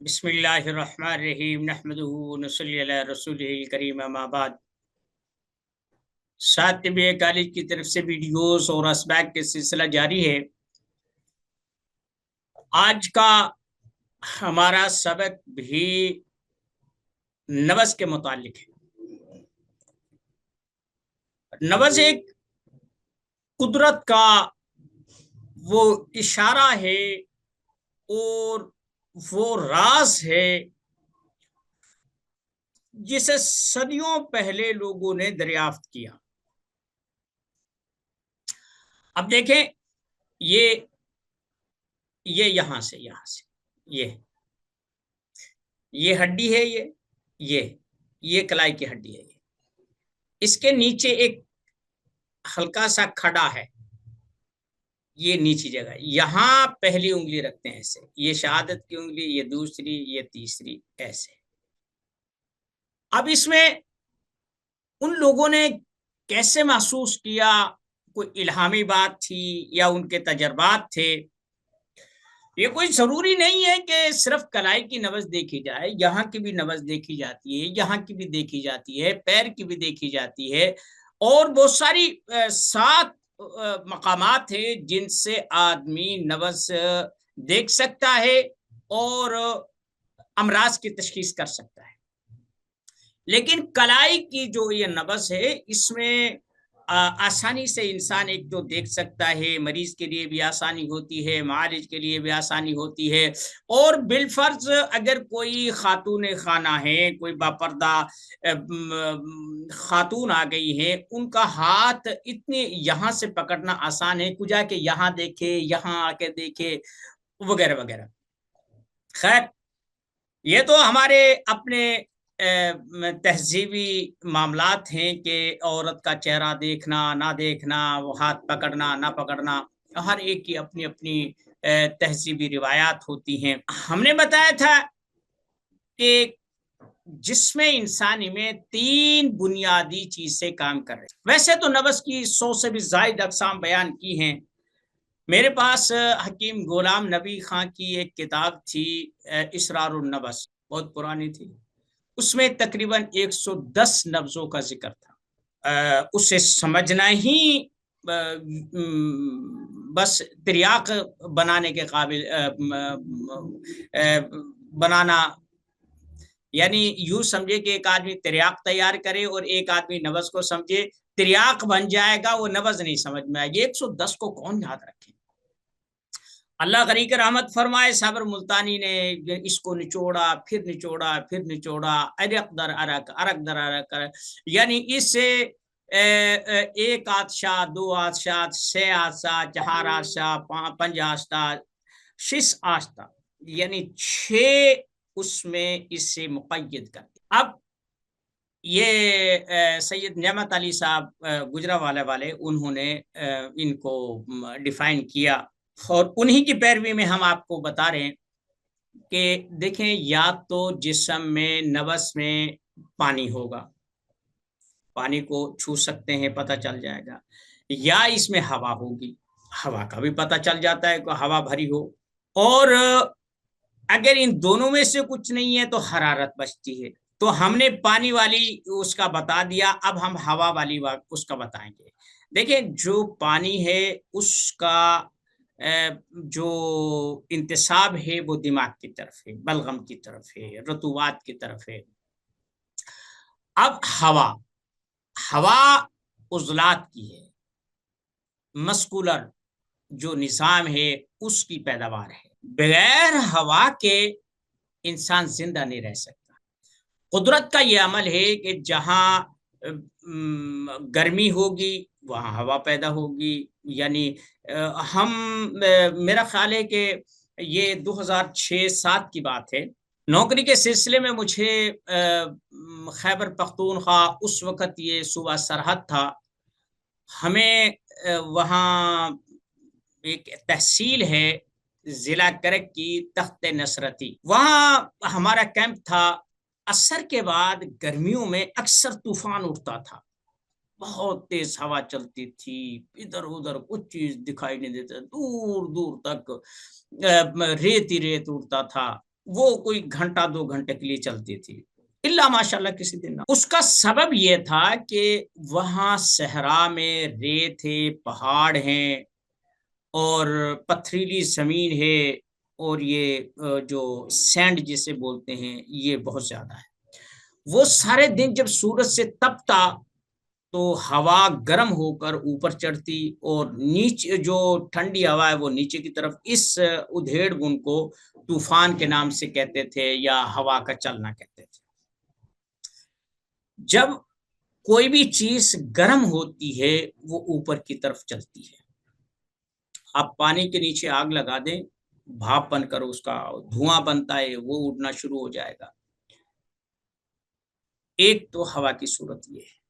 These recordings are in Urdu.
بسم اللہ الرحمن الرحیم نحمدہ ونصلی علی رسولہ الکریم اما بعد۔ طب کالج کی طرف سے ویڈیوز اور اسباق کے سلسلہ جاری ہے۔ آج کا ہمارا سبق بھی نبض کے متعلق ہے۔ نبض ایک قدرت کا وہ اشارہ ہے اور وہ راز ہے جسے صدیوں پہلے لوگوں نے دریافت کیا۔ اب دیکھیں، یہ یہاں سے یہ ہڈی ہے، یہ کلائی کی ہڈی ہے۔ اس کے نیچے ایک ہلکا سا کھڑا ہے، یہ نیچی جگہ، یہاں پہلی انگلی رکھتے ہیں ایسے، یہ شہادت کی انگلی، یہ دوسری، یہ تیسری، ایسے۔ اب اس میں ان لوگوں نے کیسے محسوس کیا؟ کوئی الہامی بات تھی یا ان کے تجربات تھے؟ یہ کوئی ضروری نہیں ہے کہ صرف کلائی کی نبض دیکھی جائے، یہاں کی بھی نبض دیکھی جاتی ہے، یہاں کی بھی دیکھی جاتی ہے، پیر کی بھی دیکھی جاتی ہے، اور بہت ساری 7 مقامات ہیں جن سے آدمی نبض دیکھ سکتا ہے اور امراض کی تشخیص کر سکتا ہے۔ لیکن کلائی کی جو یہ نبض ہے، اس میں آسانی سے انسان ایک تو دیکھ سکتا ہے، مریض کے لیے بھی آسانی ہوتی ہے، معالج کے لیے بھی آسانی ہوتی ہے، اور بالفرض اگر کوئی خاتون خانہ ہے، کوئی باپردہ خاتون آ گئی ہے، ان کا ہاتھ اتنے یہاں سے پکڑنا آسان ہے، کجا کے یہاں دیکھے، یہاں آ کے دیکھے، وغیرہ وغیرہ۔ خیر، یہ تو ہمارے اپنے تہذیبی معاملات ہیں کہ عورت کا چہرہ دیکھنا نہ دیکھنا، وہ ہاتھ پکڑنا نہ پکڑنا، ہر ایک کی اپنی اپنی تہذیبی روایات ہوتی ہیں۔ ہم نے بتایا تھا کہ جسم انسانی میں 3 بنیادی چیز سے کام کر رہے ہیں۔ ویسے تو نبض کی 100 سے بھی زائد اقسام بیان کی ہیں۔ میرے پاس حکیم غلام نبی خان کی ایک کتاب تھی، اسرار النبض، بہت پرانی تھی۔ اس میں تقریباً 110 نبضوں کا ذکر تھا۔ اسے سمجھنا ہی بس تریاق بنانے کے قابل بنانا، یعنی یوں سمجھے کہ ایک آدمی تریاق تیار کرے اور ایک آدمی نبض کو سمجھے، تریاق بن جائے گا، وہ نبض نہیں سمجھ میں آئے گی۔ 110 کو کون یاد رکھے؟ اللہ غنی کی رحمت فرمائے، صابر ملتانی نے اس کو نچوڑا، پھر نچوڑا، پھر نچوڑا، عرق در عرق، عرق در عرق، یعنی اس سے 1 آتشا، 2 آتشا، 6 آتشا، 4 آتشا، 5 آتشا، 6 آتشا، یعنی 6 اس میں اس سے مقید کر دیا۔ اب یہ سید نعمت علی صاحب گجرانوالہ والے، انہوں نے ان کو ڈیفائن کیا، اور انہی کی پیروی میں ہم آپ کو بتا رہے ہیں کہ دیکھیں، یا تو جسم میں نبض میں پانی ہوگا، پانی کو چھو سکتے ہیں، پتہ چل جائے گا، یا اس میں ہوا ہوگی، ہوا کا بھی پتہ چل جاتا ہے کہ ہوا بھری ہو، اور اگر ان دونوں میں سے کچھ نہیں ہے تو حرارت بچتی ہے۔ تو ہم نے پانی والی اس کا بتا دیا، اب ہم ہوا والی اس کا بتائیں گے۔ دیکھیں، جو پانی ہے اس کا جو انتصاب ہے وہ دماغ کی طرف ہے، بلغم کی طرف ہے، رطوبات کی طرف ہے۔ اب ہوا عضلات کی ہے، مسکولر جو نظام ہے اس کی پیداوار ہے۔ بغیر ہوا کے انسان زندہ نہیں رہ سکتا۔ قدرت کا یہ عمل ہے کہ جہاں گرمی ہوگی وہاں ہوا پیدا ہوگی، یعنی میرا خیال ہے کہ یہ 2006-07 کی بات ہے، نوکری کے سلسلے میں مجھے خیبر پختونخوا، اس وقت یہ صوبہ سرحد تھا، ہمیں وہاں ایک تحصیل ہے ضلع کرک کی، تخت نصرتی، وہاں ہمارا کیمپ تھا۔ عصر کے بعد گرمیوں میں اکثر طوفان اٹھتا تھا، بہت تیز ہوا چلتی تھی، ادھر ادھر کچھ چیز دکھائی نہیں دیتا، دور دور تک ریت ہی ریت اڑتا تھا۔ وہ کوئی گھنٹہ 2 گھنٹے کے لیے چلتی تھی، اللہ ماشاء اللہ کسی دن نہ۔ اس کا سبب یہ تھا کہ وہاں صحرا میں ریت ہے، پہاڑ ہیں اور پتھریلی زمین ہے، اور یہ جو سینڈ جسے بولتے ہیں یہ بہت زیادہ ہے۔ وہ سارے دن جب سورج سے تپتا تو ہوا گرم ہو کر اوپر چڑھتی، اور نیچے جو ٹھنڈی ہوا ہے وہ نیچے کی طرف، اس ادھیڑ بن کو طوفان کے نام سے کہتے تھے یا ہوا کا چلنا کہتے تھے۔ جب کوئی بھی چیز گرم ہوتی ہے وہ اوپر کی طرف چلتی ہے۔ آپ پانی کے نیچے آگ لگا دیں، بھاپ بن کر اس کا دھواں بنتا ہے، وہ اڑنا شروع ہو جائے گا۔ ایک تو ہوا کی صورت یہ ہے۔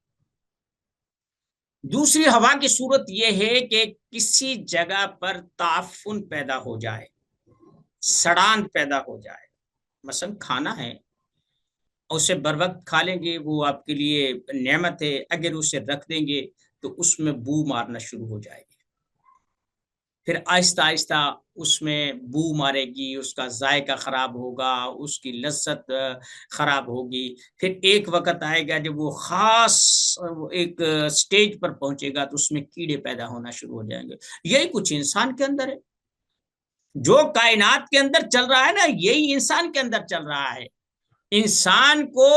دوسری ہوا کی صورت یہ ہے کہ کسی جگہ پر تعفن پیدا ہو جائے، سڑان پیدا ہو جائے۔ مثلا کھانا ہے، اسے بر وقت کھا لیں گے وہ آپ کے لیے نعمت ہے، اگر اسے رکھ دیں گے تو اس میں بو مارنا شروع ہو جائے گی، پھر آہستہ آہستہ اس میں بو مارے گی، اس کا ذائقہ خراب ہوگا، اس کی لذت خراب ہوگی۔ پھر ایک وقت آئے گا جب وہ خاص ایک سٹیج پر پہنچے گا تو اس میں کیڑے پیدا ہونا شروع ہو جائیں گے۔ یہی کچھ انسان کے اندر ہے، جو کائنات کے اندر چل رہا ہے نا، یہی انسان کے اندر چل رہا ہے۔ انسان کو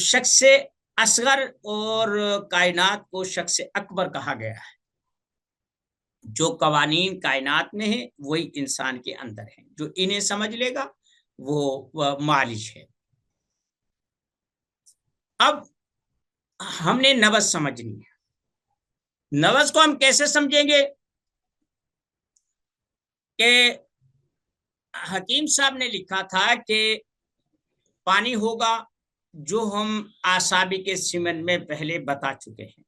شخص اصغر اور کائنات کو شخص اکبر کہا گیا ہے۔ جو قوانین کائنات میں ہیں وہی انسان کے اندر ہیں، جو انہیں سمجھ لے گا وہ معالج ہے۔ اب ہم نے نبض سمجھنی ہے۔ نبض کو ہم کیسے سمجھیں گے کہ حکیم صاحب نے لکھا تھا کہ پانی ہوگا جو ہم اعصابی کے سمن میں پہلے بتا چکے ہیں۔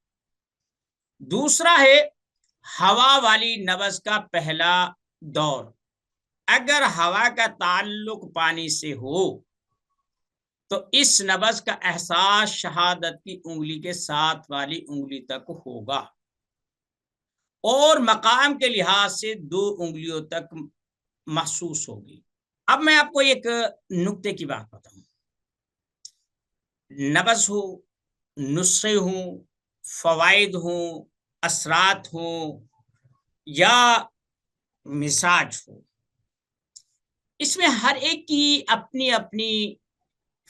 دوسرا ہے ہوا والی نبض کا پہلا دور۔ اگر ہوا کا تعلق پانی سے ہو تو اس نبض کا احساس شہادت کی انگلی کے ساتھ والی انگلی تک ہوگا، اور مقام کے لحاظ سے 2 انگلیوں تک محسوس ہوگی۔ اب میں آپ کو ایک نکتے کی بات بتاؤں۔ نبض ہو، نسخے ہوں، فوائد ہوں، اثرات ہوں یا مزاج ہو، اس میں ہر ایک کی اپنی اپنی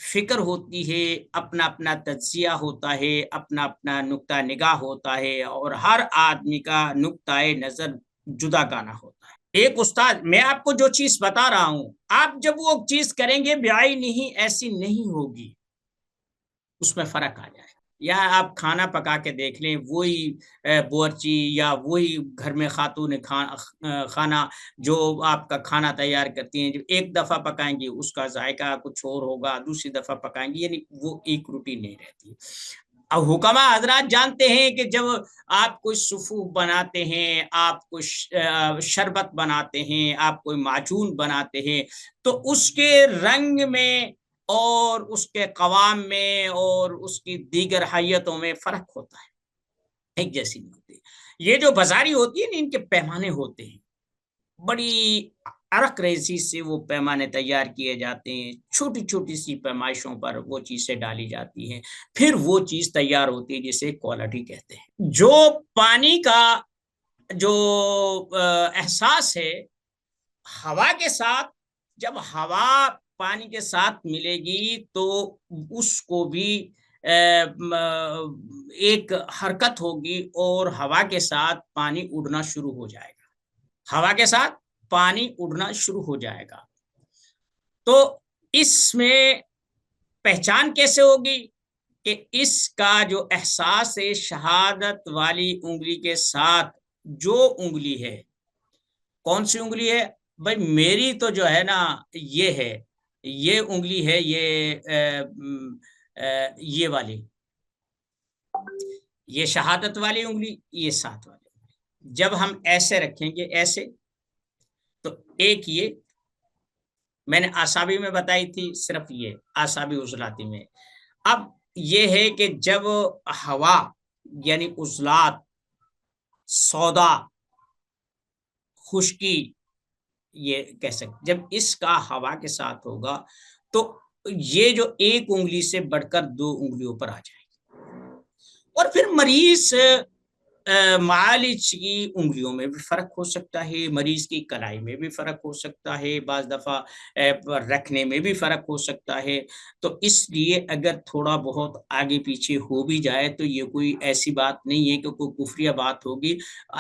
فکر ہوتی ہے، اپنا اپنا تجزیہ ہوتا ہے، اپنا اپنا نقطہ نگاہ ہوتا ہے، اور ہر آدمی کا نقطہ نظر جدا گانا ہوتا ہے۔ ایک استاد، میں آپ کو جو چیز بتا رہا ہوں، آپ جب وہ چیز کریں گے بیائی نہیں ایسی نہیں ہوگی، اس میں فرق آ جائے گا۔ یا آپ کھانا پکا کے دیکھ لیں، وہی بورچی یا وہی گھر میں خاتون کھانا جو آپ کا کھانا تیار کرتی ہیں، جب ایک دفعہ پکائیں گی اس کا ذائقہ کچھ اور ہوگا، دوسری دفعہ پکائیں گی، یعنی وہ ایک روٹین نہیں رہتی۔ اب حکما حضرات جانتے ہیں کہ جب آپ کوئی صفوف بناتے ہیں، آپ کوئی شربت بناتے ہیں، آپ کوئی معجون بناتے ہیں، تو اس کے رنگ میں اور اس کے قوام میں اور اس کی دیگر حیتوں میں فرق ہوتا ہے، ایک جیسی نہیں ہوتی۔ یہ جو بازاری ہوتی ہے نا، ان کے پیمانے ہوتے ہیں، بڑی عرق ریزی سے وہ پیمانے تیار کیے جاتے ہیں، چھوٹی چھوٹی سی پیمائشوں پر وہ چیزیں ڈالی جاتی ہیں، پھر وہ چیز تیار ہوتی ہے جسے کوالٹی کہتے ہیں۔ جو پانی کا جو احساس ہے ہوا کے ساتھ، جب ہوا پانی کے ساتھ ملے گی تو اس کو بھی ایک حرکت ہوگی، اور ہوا کے ساتھ پانی اڑنا شروع ہو جائے گا، ہوا کے ساتھ پانی اڑنا شروع ہو جائے گا۔ تو اس میں پہچان کیسے ہوگی کہ اس کا جو احساس ہے شہادت والی انگلی کے ساتھ، جو انگلی ہے، کون سی انگلی ہے بھائی؟ میری تو جو ہے نا یہ ہے، یہ انگلی ہے، یہ والی، یہ شہادت والی انگلی، یہ ساتھ والی انگلی۔ جب ہم ایسے رکھیں گے، ایسے، تو ایک یہ میں نے آسابی میں بتائی تھی، صرف یہ آسابی عضلاتی میں۔ اب یہ ہے کہ جب ہوا یعنی عضلات، سودا، خشکی یہ کہہ سکتے جب اس کا ہوا کے ساتھ ہوگا تو یہ جو ایک انگلی سے بڑھ کر 2 انگلیوں پر آ جائے گی، اور پھر مریض معالج کی انگلیوں میں بھی فرق ہو سکتا ہے، مریض کی کلائی میں بھی فرق ہو سکتا ہے، بعض دفعہ رکھنے میں بھی فرق ہو سکتا ہے۔ تو اس لیے اگر تھوڑا بہت آگے پیچھے ہو بھی جائے تو یہ کوئی ایسی بات نہیں ہے کہ کوئی کفریہ بات ہوگی،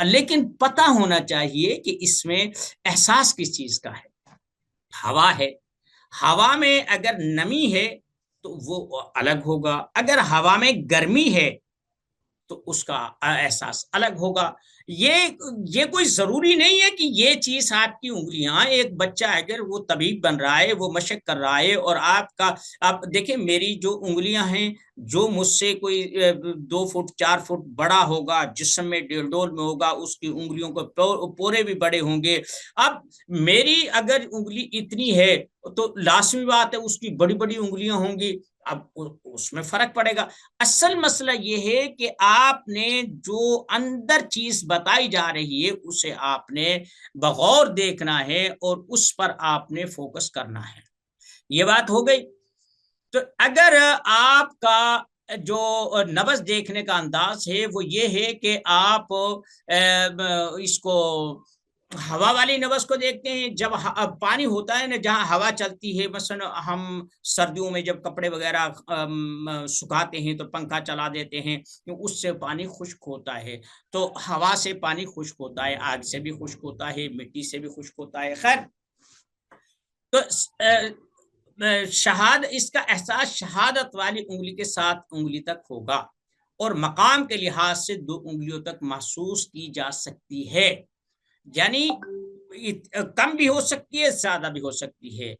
لیکن پتہ ہونا چاہیے کہ اس میں احساس کس چیز کا ہے۔ ہوا ہے، ہوا میں اگر نمی ہے تو وہ الگ ہوگا، اگر ہوا میں گرمی ہے تو اس کا احساس الگ ہوگا۔ یہ کوئی ضروری نہیں ہے کہ یہ چیز آپ کی انگلیاں، ایک بچہ اگر وہ طبیب بن رہا ہے، وہ مشق کر رہا ہے، اور آپ دیکھیں میری جو انگلیاں ہیں، جو مجھ سے کوئی 2 فٹ 4 فٹ بڑا ہوگا، جسم میں ڈیل ڈول میں ہوگا، اس کی انگلیوں کو پورے بھی بڑے ہوں گے۔ اب میری اگر انگلی اتنی ہے تو لازمی بات ہے اس کی بڑی بڑی انگلیاں ہوں گی، اب اس میں فرق پڑے گا۔ اصل مسئلہ یہ ہے کہ آپ نے جو اندر چیز بتائی جا رہی ہے اسے آپ نے بغور دیکھنا ہے اور اس پر آپ نے فوکس کرنا ہے۔ یہ بات ہو گئی۔ تو اگر آپ کا جو نبض دیکھنے کا انداز ہے وہ یہ ہے کہ آپ اس کو ہوا والی نبض کو دیکھتے ہیں، جب پانی ہوتا ہے نا جہاں ہوا چلتی ہے، مثلا ہم سردیوں میں جب کپڑے وغیرہ سکھاتے ہیں تو پنکھا چلا دیتے ہیں، اس سے پانی خشک ہوتا ہے، تو ہوا سے پانی خشک ہوتا ہے، آگ سے بھی خشک ہوتا ہے، مٹی سے بھی خشک ہوتا ہے۔ خیر، تو اس کا احساس شہادت والی انگلی کے ساتھ انگلی تک ہوگا، اور مقام کے لحاظ سے 2 انگلیوں تک محسوس کی جا سکتی ہے، یعنی کم بھی ہو سکتی ہے، زیادہ بھی ہو سکتی ہے۔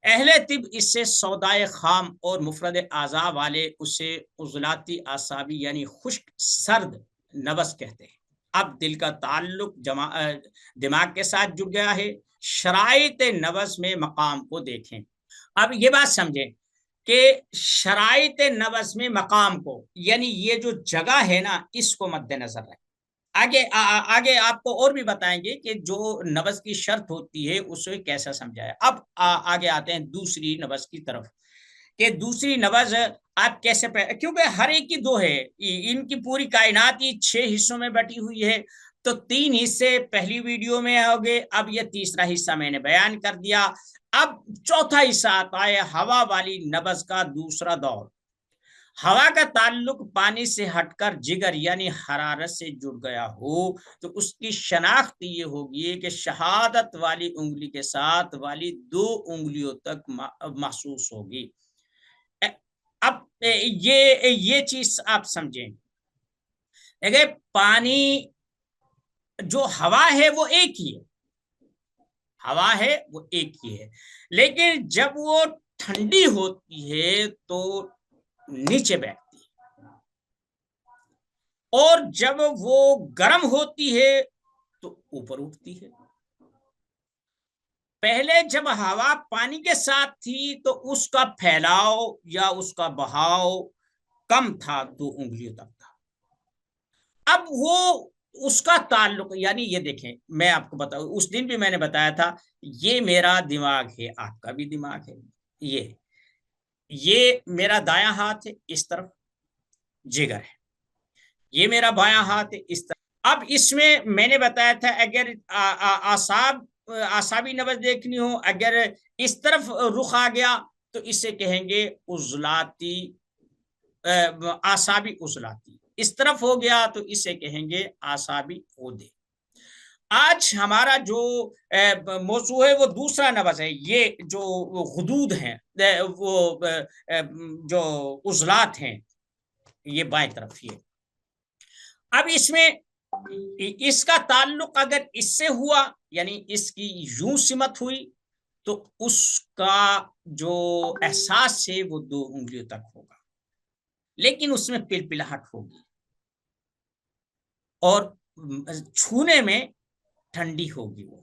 اہل طب اس سے سودائے خام اور مفرد اعضاء والے اسے عضلاتی اعصابی یعنی خشک سرد نبض کہتے ہیں۔ اب دل کا تعلق دماغ کے ساتھ جڑ گیا ہے۔ شرائط نبض میں مقام کو دیکھیں۔ اب یہ بات سمجھیں کہ شرائط نبض میں مقام کو، یعنی یہ جو جگہ ہے نا، اس کو مد نظر رکھیں۔ آگے آپ کو اور بھی بتائیں گے کہ جو نبض کی شرط ہوتی ہے اسے کیسا سمجھایا۔ اب آگے آتے ہیں دوسری نبض کی طرف، کہ دوسری نبض آپ کیسے کیونکہ ہر ایک کی 2 ہے، ان کی پوری کائنات ہی 6 حصوں میں بٹی ہوئی ہے، تو 3 حصے پہلی ویڈیو میں ہو گئے، اب یہ تیسرا حصہ میں نے بیان کر دیا۔ اب چوتھا حصہ آتا ہے ہوا والی نبض کا دوسرا دور۔ ہوا کا تعلق پانی سے ہٹ کر جگر یعنی حرارت سے جڑ گیا ہو تو اس کی شناخت یہ ہوگی کہ شہادت والی انگلی کے ساتھ والی 2 انگلیوں تک محسوس ہوگی۔ اب یہ چیز آپ سمجھیں، اگر پانی جو ہوا ہے وہ ایک ہی ہے، ہوا ہے وہ ایک ہی ہے، لیکن جب وہ ٹھنڈی ہوتی ہے تو نیچے بیٹھتی ہے، اور جب وہ گرم ہوتی ہے تو اوپر اٹھتی ہے۔ پہلے جب ہوا پانی کے ساتھ تھی تو اس کا پھیلاؤ یا اس کا بہاؤ کم تھا، 2 انگلیوں تک تھا۔ اب وہ اس کا تعلق، یعنی یہ دیکھیں میں آپ کو بتاؤں، اس دن بھی میں نے بتایا تھا، یہ میرا دماغ ہے، آپ کا بھی دماغ ہے، یہ میرا دایاں ہاتھ ہے، اس طرف جگر ہے، یہ میرا بایاں ہاتھ ہے، اس طرف۔ اب اس میں نے بتایا تھا اگر اعصابی نبض دیکھنی ہو، اگر اس طرف رخ آ گیا تو اسے کہیں گے عضلاتی، اعصابی عضلاتی، اس طرف ہو گیا تو اسے کہیں گے اعصابی عودے۔ آج ہمارا جو موضوع ہے وہ دوسرا نبض ہے، یہ جو غدود ہیں، وہ جو عضلات ہیں، یہ بائیں طرف یہ۔ اب اس میں اس کا تعلق اگر اس سے ہوا، یعنی اس کی یوں سمت ہوئی، تو اس کا جو احساس ہے وہ 2 انگلیوں تک ہوگا، لیکن اس میں پلپلاہٹ ہوگی اور چھونے میں ٹھنڈی ہوگی وہ،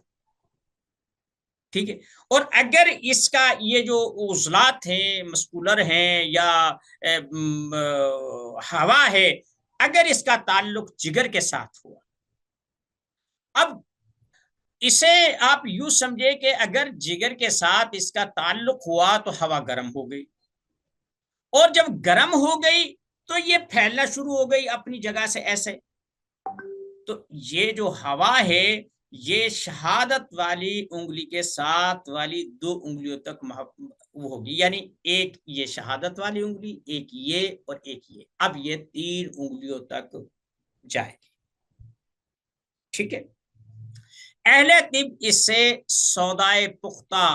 ٹھیک ہے۔ اور اگر اس کا یہ جو عضلات ہیں، مسکولر ہیں یا ہوا ہے، اگر اس کا تعلق جگر کے ساتھ ہوا، اب اسے آپ یوں سمجھے کہ اگر جگر کے ساتھ اس کا تعلق ہوا تو ہوا گرم ہو گئی، اور جب گرم ہو گئی تو یہ پھیلنا شروع ہو گئی اپنی جگہ سے ایسے. تو یہ جو ہوا ہے یہ شہادت والی انگلی کے ساتھ والی 2 انگلیوں تک وہ ہوگی، یعنی ایک یہ شہادت والی انگلی، ایک یہ اور ایک یہ، اب یہ 3 انگلیوں تک جائے گی. ٹھیک ہے. اہل طب اس سے سودائے پختہ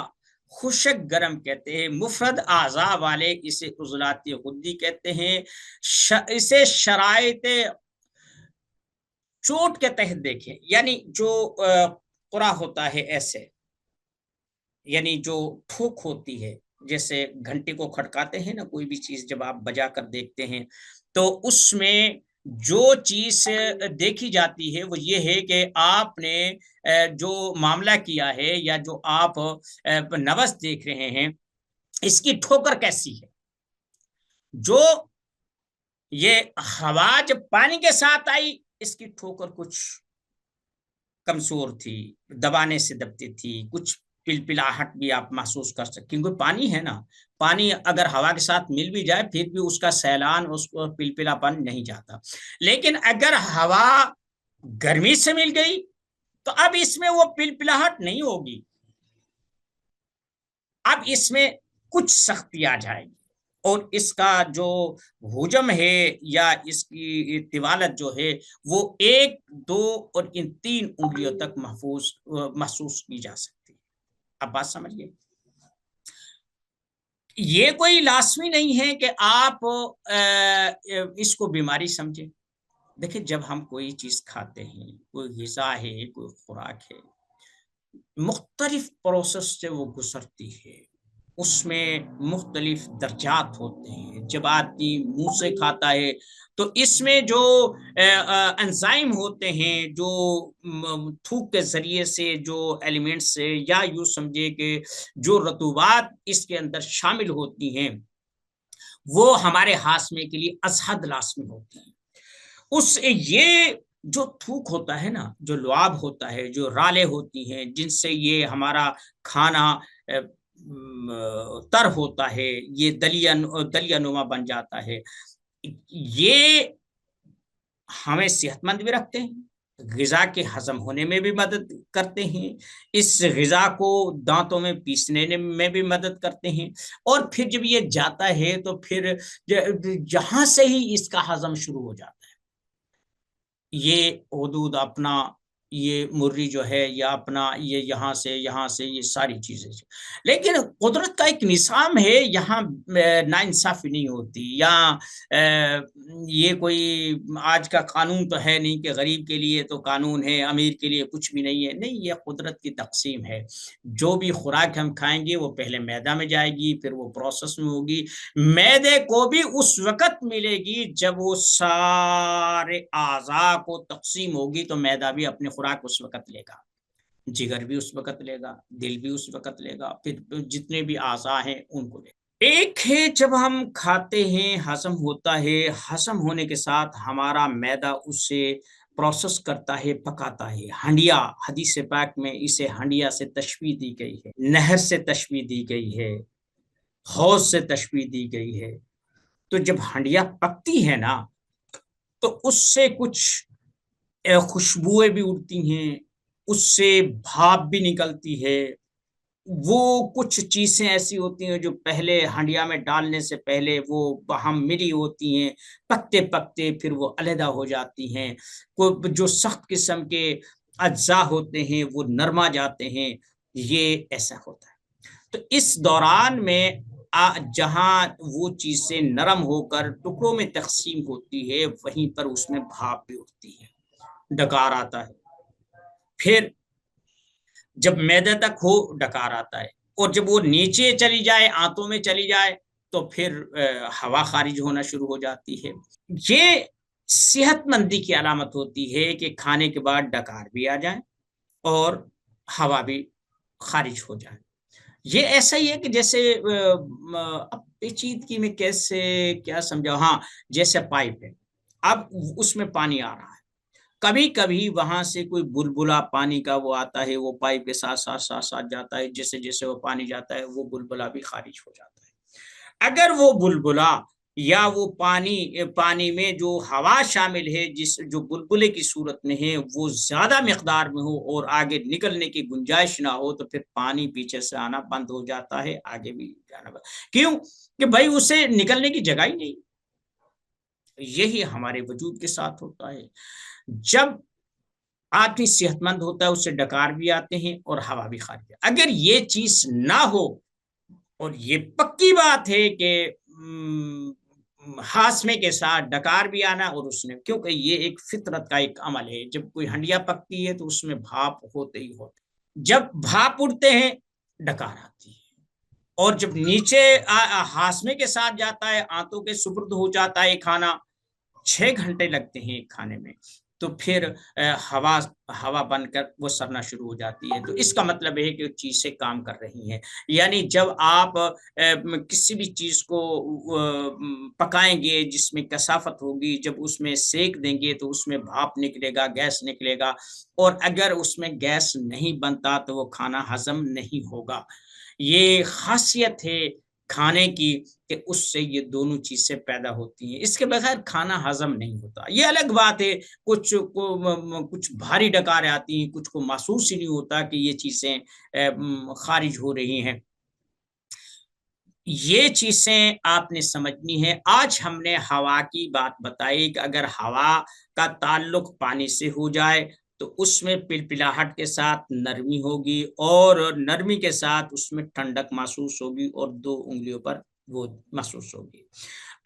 خشک گرم کہتے ہیں، مفرد اعضاء والے اسے عضلات غدی کہتے ہیں. اسے شرائط چوٹ کے تحت دیکھیں، یعنی جو قرا ہوتا ہے ایسے، یعنی جو ٹھوک ہوتی ہے، جیسے گھنٹی کو کھڑکاتے ہیں نا، کوئی بھی چیز جب آپ بجا کر دیکھتے ہیں تو اس میں جو چیز دیکھی جاتی ہے وہ یہ ہے کہ آپ نے جو معاملہ کیا ہے یا جو آپ نبض دیکھ رہے ہیں اس کی ٹھوکر کیسی ہے. جو یہ ہوا جب پانی کے ساتھ آئی اس کی ٹھوکر کچھ کمزور تھی، دبانے سے دبتی تھی، کچھ پلپلاہٹ بھی آپ محسوس کر سکتے، کیونکہ پانی ہے نا، پانی اگر ہوا کے ساتھ مل بھی جائے پھر بھی اس کا سیلان، اس کو پلپلا پن نہیں جاتا. لیکن اگر ہوا گرمی سے مل گئی تو اب اس میں وہ پلپلاہٹ نہیں ہوگی، اب اس میں کچھ سختی آ جائے گی، اور اس کا جو حجم ہے یا اس کی طوالت جو ہے وہ 1، 2 اور ان 3 انگلیوں تک محسوس کی جا سکتی ہے. اب بات سمجھیے، یہ کوئی لازمی نہیں ہے کہ آپ اس کو بیماری سمجھیں. دیکھیں جب ہم کوئی چیز کھاتے ہیں، کوئی غذا ہے، کوئی خوراک ہے، مختلف پروسیس سے وہ گزرتی ہے، اس میں مختلف درجات ہوتے ہیں. جب آدمی منہ سے کھاتا ہے تو اس میں جو انزائم ہوتے ہیں، جو تھوک کے ذریعے سے جو ایلیمنٹس سے، یا یوں سمجھے کہ جو رطوبات اس کے اندر شامل ہوتی ہیں وہ ہمارے ہاضمے کے لیے ازحد لازمی ہوتی ہیں. اس یہ جو تھوک ہوتا ہے نا، جو لعاب ہوتا ہے، جو رالیں ہوتی ہیں جن سے یہ ہمارا کھانا تر ہوتا ہے، یہ دلیہ نما بن جاتا ہے، یہ ہمیں صحت مند بھی رکھتے ہیں، غذا کے ہضم ہونے میں بھی مدد کرتے ہیں، اس غذا کو دانتوں میں پیسنے میں بھی مدد کرتے ہیں، اور پھر جب یہ جاتا ہے تو پھر جہاں سے ہی اس کا ہضم شروع ہو جاتا ہے، یہ حدود اپنا، یہ مری جو ہے یا اپنا یہ یہاں سے یہ ساری چیزیں. لیکن قدرت کا ایک نظام ہے، یہاں ناانصافی نہیں ہوتی، یا یہ کوئی آج کا قانون تو ہے نہیں کہ غریب کے لیے تو قانون ہے، امیر کے لیے کچھ بھی نہیں ہے. نہیں، یہ قدرت کی تقسیم ہے. جو بھی خوراک ہم کھائیں گے وہ پہلے معدہ میں جائے گی، پھر وہ پروسیس میں ہوگی. معدے کو بھی اس وقت ملے گی جب وہ سارے اعضاء کو تقسیم ہوگی، تو معدہ بھی اپنی خوراک اس وقت لے گا، جگر بھی اس وقت لے گا، دل بھی اس وقت لے گا، پھر جتنے بھی اعضاء ہیں ان کو لے گا. ایک ہے جب ہم کھاتے ہیں ہضم ہوتا ہے، ہضم ہونے کے ساتھ ہمارا معدہ اسے پروسیس کرتا ہے، پکاتا ہے. ہنڈیا، حدیث پاک میں اسے ہنڈیا سے تشبیہ دی گئی ہے، نہر سے تشبیہ دی گئی ہے، حوض سے تشبیہ دی گئی ہے. تو جب ہنڈیا پکتی ہے نا تو اس سے کچھ خوشبوئیں بھی اڑتی ہیں، اس سے بھاپ بھی نکلتی ہے. وہ کچھ چیزیں ایسی ہوتی ہیں جو پہلے ہنڈیا میں ڈالنے سے پہلے وہ باہم ملی ہوتی ہیں، پکتے پکتے پھر وہ علیحدہ ہو جاتی ہیں. جو سخت قسم کے اجزاء ہوتے ہیں وہ نرما جاتے ہیں. یہ ایسا ہوتا ہے. تو اس دوران میں جہاں وہ چیزیں نرم ہو کر ٹکڑوں میں تقسیم ہوتی ہے وہیں پر اس میں بھاپ بھی اٹھتی ہے، ڈکار آتا ہے. پھر جب معدے تک ہو ڈکار آتا ہے، اور جب وہ نیچے چلی جائے، آنتوں میں چلی جائے تو پھر ہوا خارج ہونا شروع ہو جاتی ہے. یہ صحت مندی کی علامت ہوتی ہے کہ کھانے کے بعد ڈکار بھی آ جائے اور ہوا بھی خارج ہو جائے. یہ ایسا ہی ہے کہ جیسے اب پیچیدگی میں کیسے کیا سمجھا، ہاں جیسے پائپ ہے، اب اس میں پانی آ رہا ہے کبھی کبھی وہاں سے کوئی بلبلا پانی کا وہ آتا ہے، وہ پائپ کے ساتھ ساتھ ساتھ ساتھ جاتا ہے، جیسے جیسے وہ پانی جاتا ہے وہ بلبلا بھی خارج ہو جاتا ہے۔ اگر وہ بلبلا یا وہ پانی میں جو ہوا شامل ہے، جو بلبلے کی صورت میں ہے، وہ زیادہ مقدار میں ہو اور آگے نکلنے کی گنجائش نہ ہو، تو پھر پانی پیچھے سے آنا بند ہو جاتا ہے، آگے بھی جانا بند۔ کیوں کہ بھائی اسے نکلنے کی جگہ ہی نہیں۔ یہی ہمارے وجود کے ساتھ ہوتا ہے، جب آدمی صحت مند ہوتا ہے اس سے ڈکار بھی آتے ہیں اور ہوا بھی خارج۔ اگر یہ چیز نہ ہو، اور یہ پکی بات ہے کہ ہاضمے کے ساتھ ڈکار بھی آنا، اور اس نے، کیونکہ یہ ایک فطرت کا ایک عمل ہے، جب کوئی ہنڈیا پکتی ہے تو اس میں بھاپ ہوتے ہی ہوتے، جب بھاپ اڑتے ہیں ڈکار آتی ہے، اور جب نیچے ہاضمے کے ساتھ جاتا ہے، آنتوں کے سپرد ہو جاتا ہے کھانا، 6 گھنٹے لگتے ہیں کھانے میں، تو پھر ہوا بن کر وہ سرنا شروع ہو جاتی ہے۔ تو اس کا مطلب ہے کہ چیزیں کام کر رہی ہیں۔ یعنی جب آپ کسی بھی چیز کو پکائیں گے جس میں کثافت ہوگی، جب اس میں سیک دیں گے تو اس میں بھاپ نکلے گا، گیس نکلے گا، اور اگر اس میں گیس نہیں بنتا تو وہ کھانا ہضم نہیں ہوگا۔ یہ خاصیت ہے کھانے کی کہ اس سے یہ دونوں چیزیں پیدا ہوتی ہیں، اس کے بغیر کھانا ہضم نہیں ہوتا۔ یہ الگ بات ہے، کچھ بھاری ڈکاریں آتی ہیں، کچھ کو محسوس ہی نہیں ہوتا کہ یہ چیزیں خارج ہو رہی ہیں۔ یہ چیزیں آپ نے سمجھنی ہے۔ آج ہم نے ہوا کی بات بتائی کہ اگر ہوا کا تعلق پانی سے ہو جائے تو اس میں پلپلاہٹ کے ساتھ نرمی ہوگی، اور نرمی کے ساتھ اس میں ٹھنڈک محسوس ہوگی، اور 2 انگلیوں پر وہ محسوس ہوگی۔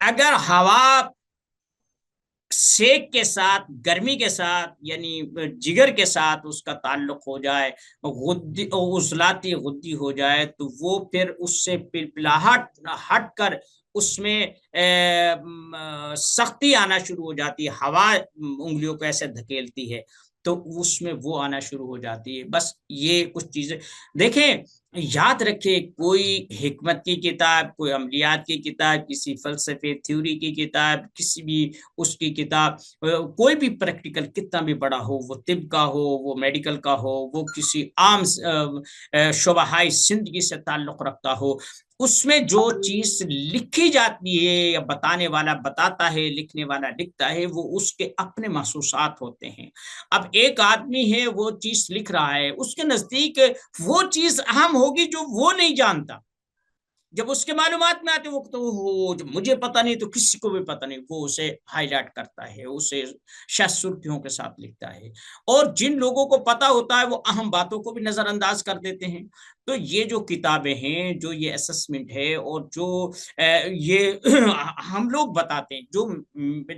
اگر ہوا سیک کے ساتھ، گرمی کے ساتھ، یعنی جگر کے ساتھ اس کا تعلق ہو جائے، عضلاتی غدی ہو جائے، تو وہ پھر اس سے پلپلاہٹ ہٹ کر اس میں سختی آنا شروع ہو جاتی ہے، ہوا انگلیوں کو ایسے دھکیلتی ہے تو اس میں وہ آنا شروع ہو جاتی ہے۔ بس یہ کچھ چیزیں دیکھیں، یاد رکھے، کوئی حکمت کی کتاب، کوئی عملیات کی کتاب، کسی فلسفے تھیوری کی کتاب، کسی بھی اس کی کتاب، کوئی بھی پریکٹیکل کتنا بھی بڑا ہو، وہ طب کا ہو، وہ میڈیکل کا ہو، وہ کسی عام شعبہ زندگی سے تعلق رکھتا ہو، اس میں جو چیز لکھی جاتی ہے یا بتانے والا بتاتا ہے، لکھنے والا لکھتا ہے، وہ اس کے اپنے محسوسات ہوتے ہیں۔ اب ایک آدمی ہے، وہ چیز لکھ رہا ہے، اس کے نزدیک وہ چیز اہم ہوگی جو وہ نہیں جانتا، جب اس کے معلومات میں آتے وہ تو مجھے پتہ نہیں تو کسی کو بھی پتہ نہیں، وہ اسے ہائی لائٹ کرتا ہے، اسے شاید سرخیوں کے ساتھ لکھتا ہے، اور جن لوگوں کو پتہ ہوتا ہے وہ اہم باتوں کو بھی نظر انداز کر دیتے ہیں۔ تو یہ جو کتابیں ہیں، جو یہ اسسمنٹ ہے، اور جو یہ ہم لوگ بتاتے ہیں، جو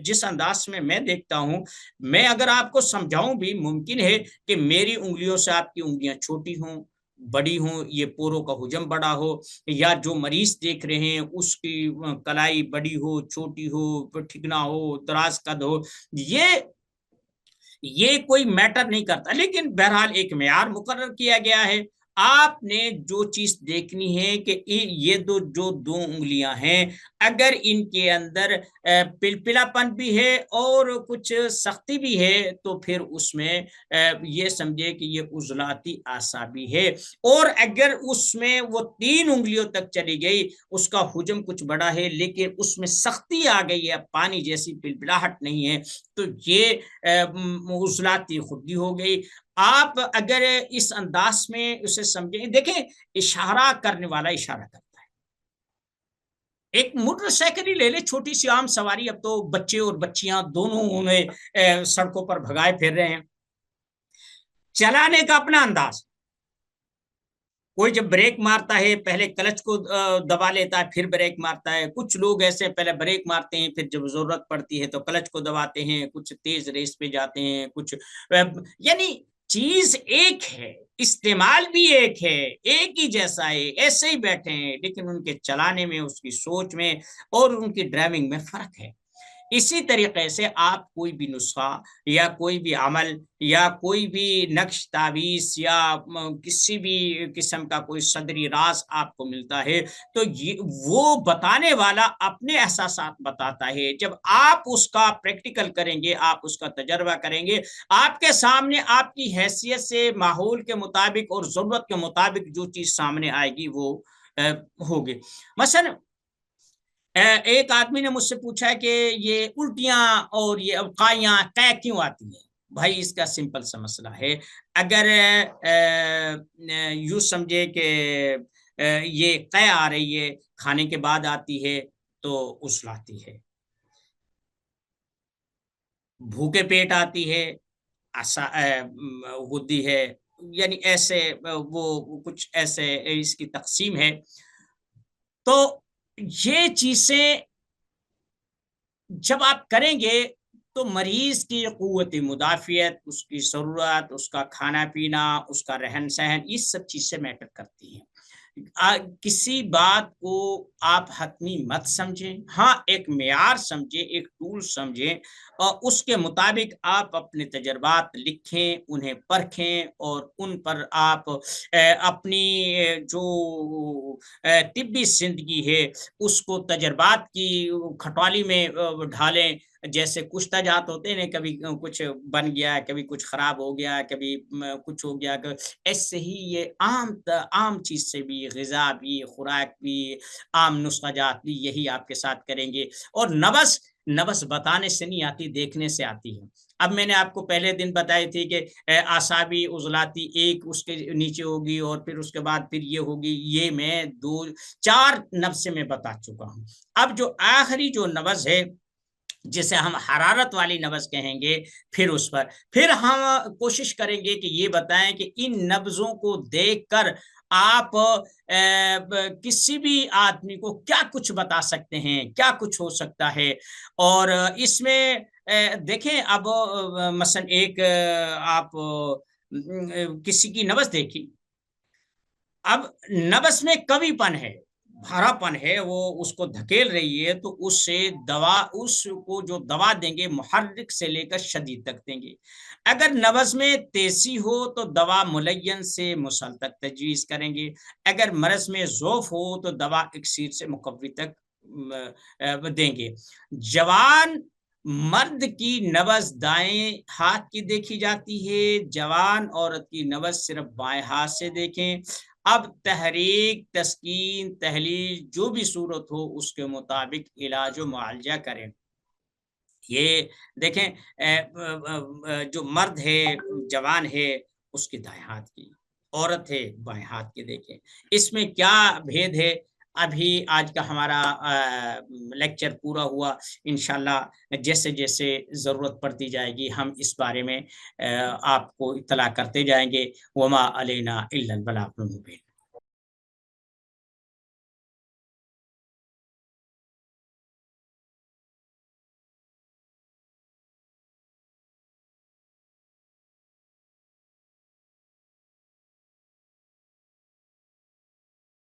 جس انداز میں میں دیکھتا ہوں، میں اگر آپ کو سمجھاؤں بھی، ممکن ہے کہ میری انگلیوں سے آپ کی انگلیاں چھوٹی ہوں، بڑی ہوں، یہ پوروں کا حجم بڑا ہو، یا جو مریض دیکھ رہے ہیں اس کی کلائی بڑی ہو، چھوٹی ہو، ٹھکنا ہو، دراز قد ہو، یہ کوئی میٹر نہیں کرتا، لیکن بہرحال ایک معیار مقرر کیا گیا ہے۔ آپ نے جو چیز دیکھنی ہے کہ یہ جو 2 انگلیاں ہیں، اگر ان کے اندر پلپلا پن بھی ہے اور کچھ سختی بھی ہے، تو پھر اس میں یہ سمجھے کہ یہ عضلاتی اعصابی ہے، اور اگر اس میں وہ 3 انگلیوں تک چلی گئی، اس کا حجم کچھ بڑا ہے لیکن اس میں سختی آ گئی ہے، پانی جیسی پلپلاہٹ نہیں ہے، تو یہ عضلاتی خودی ہو گئی۔ آپ اگر اس انداز میں اسے سمجھیں، دیکھیں، اشارہ کرنے والا اشارہ کرتا ہے۔ ایک موٹر سائیکل ہی لے لے، چھوٹی سی عام سواری، اب تو بچے اور بچیاں دونوں انہیں سڑکوں پر بھگائے پھر رہے ہیں، چلانے کا اپنا انداز۔ کوئی جب بریک مارتا ہے پہلے کلچ کو دبا لیتا ہے پھر بریک مارتا ہے، کچھ لوگ ایسے پہلے بریک مارتے ہیں پھر جب ضرورت پڑتی ہے تو کلچ کو دباتے ہیں، کچھ تیز ریس پہ جاتے ہیں، کچھ یعنی چیز ایک ہے، استعمال بھی ایک ہے، ایک ہی جیسا ہے، ایسے ہی بیٹھے ہیں، لیکن ان کے چلانے میں، اس کی سوچ میں اور ان کی ڈرائیونگ میں فرق ہے۔ اسی طریقے سے آپ کوئی بھی نسخہ یا کوئی بھی عمل یا کوئی بھی نقش تعویذ یا کسی بھی قسم کا کوئی صدری راز آپ کو ملتا ہے تو وہ بتانے والا اپنے احساسات بتاتا ہے. جب آپ اس کا پریکٹیکل کریں گے، آپ اس کا تجربہ کریں گے، آپ کے سامنے آپ کی حیثیت سے ماحول کے مطابق اور ضرورت کے مطابق جو چیز سامنے آئے گی وہ ہوگی. مثلا ایک آدمی نے مجھ سے پوچھا کہ یہ الٹیاں اور یہ ابقائیاں قے کیوں آتی ہیں. بھائی اس کا سمپل سا مسئلہ ہے. اگر یوں سمجھے کہ یہ قے آ رہی ہے، کھانے کے بعد آتی ہے تو اصلاتی ہے، بھوکے پیٹ آتی ہے غدی ہے، یعنی ایسے وہ کچھ ایسے اس کی تقسیم ہے. تو یہ چیزیں جب آپ کریں گے تو مریض کی قوت مدافعت، اس کی ضرورت، اس کا کھانا پینا، اس کا رہن سہن، یہ سب چیزیں میٹر کرتی ہیں. کسی بات کو آپ حتمی مت سمجھیں، ہاں ایک معیار سمجھیں، ایک ٹول سمجھیں، اور اس کے مطابق آپ اپنے تجربات لکھیں، انہیں پرکھیں اور ان پر آپ اپنی جو طبی زندگی ہے اس کو تجربات کی کھٹوالی میں ڈھالیں. جیسے کچھ تجات ہوتے ہیں، کبھی کچھ بن گیا، کبھی کچھ خراب ہو گیا، کبھی کچھ ہو گیا. ایسے ہی یہ عام چیز سے بھی، غذا بھی، خوراک بھی، عام نسخہ جات بھی یہی آپ کے ساتھ کریں گے. اور نبس بتانے سے نہیں آتی، دیکھنے سے آتی ہے. اب میں نے آپ کو پہلے دن بتائی تھی کہ اعصابی عضلاتی ایک اس کے نیچے ہوگی اور پھر اس کے بعد پھر یہ ہوگی. یہ میں 4 نبض میں بتا چکا ہوں. اب جو آخری جو نبض ہے جسے ہم حرارت والی نبض کہیں گے، پھر ہم کوشش کریں گے کہ یہ بتائیں کہ ان نبضوں کو دیکھ کر آپ کسی بھی آدمی کو کیا کچھ بتا سکتے ہیں، کیا کچھ ہو سکتا ہے. اور اس میں دیکھیں اب مثلا ایک آپ کسی کی نبض دیکھی، اب نبض میں کبھی پن ہے، بھارا پن ہے، وہ اس کو دھکیل رہی ہے، تو اس سے اس کو جو دوا دیں گے محرک سے لے کر شدید تک دیں گے. اگر نبض میں تیزی ہو تو دوا ملین سے مسل تک تجویز کریں گے. اگر مرض میں ضعف ہو تو دوا اکسیر سے مقوی تک دیں گے. جوان مرد کی نبض دائیں ہاتھ کی دیکھی جاتی ہے، جوان عورت کی نبض صرف بائیں ہاتھ سے دیکھیں. اب تحریک، تسکین، تحلیل جو بھی صورت ہو اس کے مطابق علاج و معالجہ کریں. یہ دیکھیں جو مرد ہے، جوان ہے، اس کی دائیں ہاتھ کی، عورت ہے بائیں ہاتھ کی. دیکھیں اس میں کیا بھید ہے. ابھی آج کا ہمارا لیکچر پورا ہوا. انشاءاللہ جیسے جیسے ضرورت پڑتی جائے گی ہم اس بارے میں آپ کو اطلاع کرتے جائیں گے. وما علینا الا البلاغ المبین.